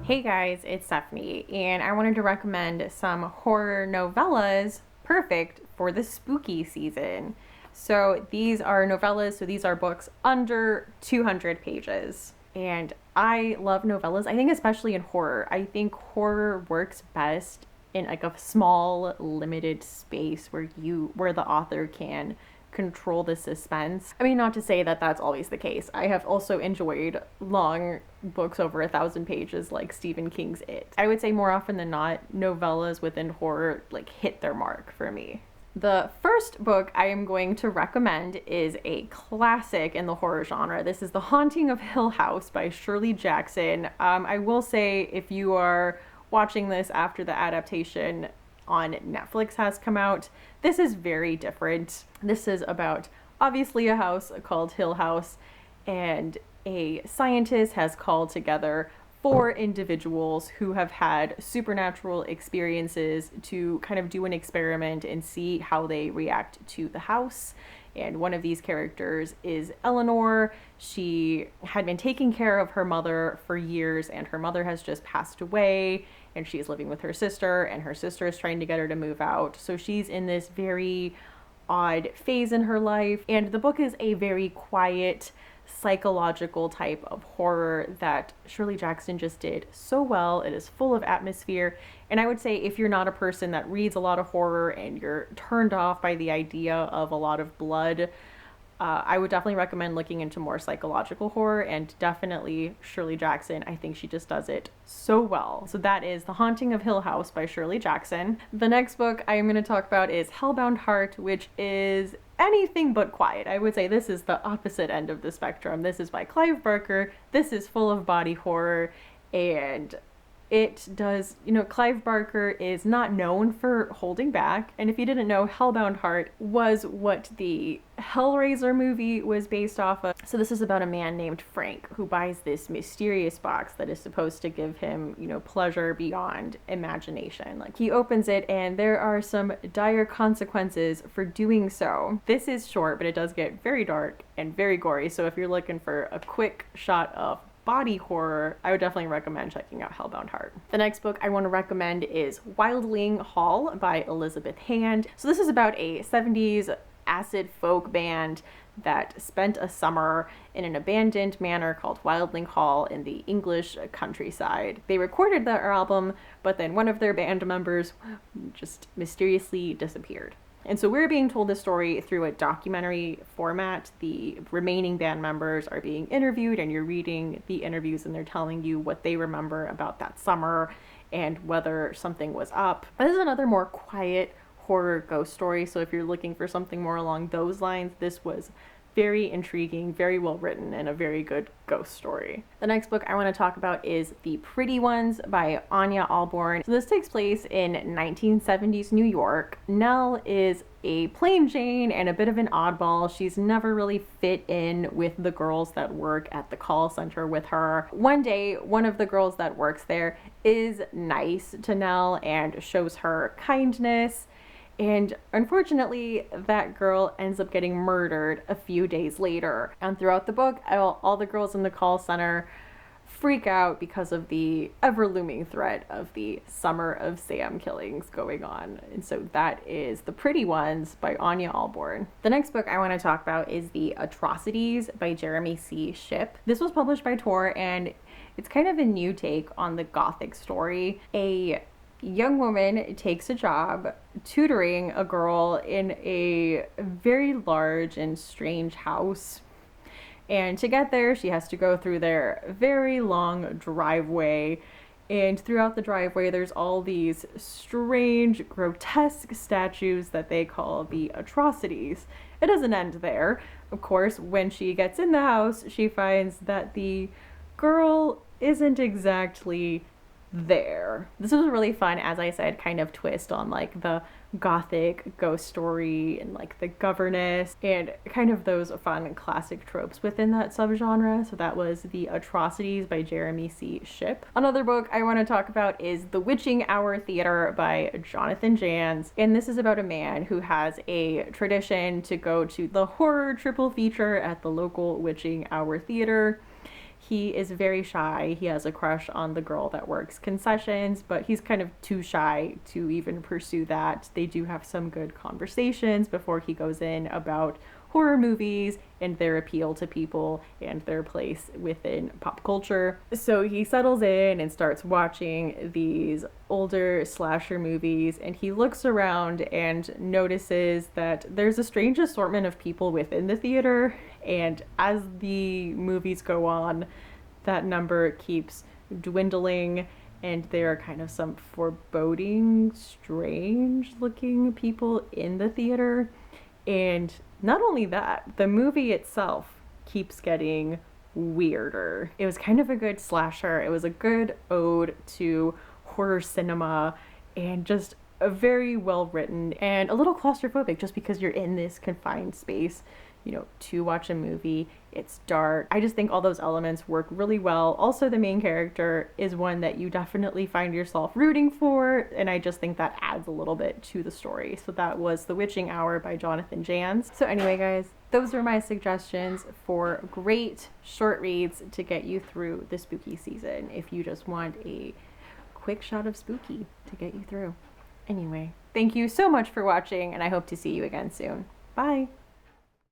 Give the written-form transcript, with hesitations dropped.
Hey guys, it's Stephanie, and I wanted to recommend some horror novellas perfect for the spooky season. So these are novellas, so these are books under 200 pages. And I love novellas. I think especially in horror. I think horror works best in like a small limited space where the author can control the suspense. I mean, not to say that that's always the case. I have also enjoyed long books over 1,000 pages like Stephen King's It. I would say more often than not, novellas within horror like hit their mark for me. The first book I am going to recommend is a classic in the horror genre. This is The Haunting of Hill House by Shirley Jackson. I will say, if you are watching this after the adaptation on Netflix has come out, this is very different. This is about obviously a house called Hill House, and a scientist has called together four individuals who have had supernatural experiences to kind of do an experiment and see how they react to the house. And one of these characters is Eleanor. She had been taking care of her mother for years, and her mother has just passed away, and she's living with her sister, and her sister is trying to get her to move out. So she's in this very odd phase in her life. And the book is a very quiet, psychological type of horror that Shirley Jackson just did so well. It is full of atmosphere. And I would say if you're not a person that reads a lot of horror and you're turned off by the idea of a lot of blood, I would definitely recommend looking into more psychological horror, and definitely Shirley Jackson. I think she just does it so well. So that is The Haunting of Hill House by Shirley Jackson. The next book I am going to talk about is Hellbound Heart, which is anything but quiet. I would say this is the opposite end of the spectrum. This is by Clive Barker. This is full of body horror, and it does, Clive Barker is not known for holding back. And if you didn't know, Hellbound Heart was what the Hellraiser movie was based off of. So this is about a man named Frank who buys this mysterious box that is supposed to give him, pleasure beyond imagination. Like, he opens it and there are some dire consequences for doing so. This is short, but it does get very dark and very gory. So if you're looking for a quick shot of body horror, I would definitely recommend checking out Hellbound Heart. The next book I want to recommend is Wildling Hall by Elizabeth Hand. So this is about a 70s acid folk band that spent a summer in an abandoned manor called Wildling Hall in the English countryside. They recorded their album, but then one of their band members just mysteriously disappeared. And so we're being told this story through a documentary format. The remaining band members are being interviewed, and you're reading the interviews, and they're telling you what they remember about that summer and whether something was up. This is another more quiet horror ghost story. So if you're looking for something more along those lines, this was very intriguing, very well written, and a very good ghost story. The next book I want to talk about is The Pretty Ones by Anya Alborn. So this takes place in 1970s New York. Nell is a plain Jane and a bit of an oddball. She's never really fit in with the girls that work at the call center with her. One day, one of the girls that works there is nice to Nell and shows her kindness. And unfortunately, that girl ends up getting murdered a few days later. And throughout the book, all the girls in the call center freak out because of the ever-looming threat of the Summer of Sam killings going on. And so that is The Pretty Ones by Anya Alborn. The next book I want to talk about is The Atrocities by Jeremy C. Shipp. This was published by Tor, and it's kind of a new take on the Gothic story. A young woman takes a job tutoring a girl in a very large and strange house. And to get there, she has to go through their very long driveway. And throughout the driveway, there's all these strange, grotesque statues that they call the atrocities. It doesn't end there. Of course, when she gets in the house, she finds that the girl isn't exactly there. This was a really fun, as I said, kind of twist on like the Gothic ghost story and like the governess and kind of those fun classic tropes within that subgenre. So that was The Atrocities by Jeremy C. Shipp. Another book I want to talk about is The Witching Hour Theater by Jonathan Janz. And this is about a man who has a tradition to go to the horror triple feature at the local Witching Hour Theater. He is very shy. He has a crush on the girl that works concessions, but he's kind of too shy to even pursue that. They do have some good conversations before he goes in about horror movies and their appeal to people and their place within pop culture. So he settles in and starts watching these older slasher movies, and he looks around and notices that there's a strange assortment of people within the theater, and as the movies go on, that number keeps dwindling, and there are kind of some foreboding, strange looking people in the theater. And not only that, the movie itself keeps getting weirder. It was kind of a good slasher. It was a good ode to horror cinema, and just a very well written and a little claustrophobic just because you're in this confined space, to watch a movie. It's dark. I just think all those elements work really well. Also, the main character is one that you definitely find yourself rooting for, and I just think that adds a little bit to the story. So that was The Witching Hour by Jonathan Janz. So anyway, guys, those are my suggestions for great short reads to get you through the spooky season if you just want a quick shot of spooky to get you through. Anyway, thank you so much for watching, and I hope to see you again soon. Bye!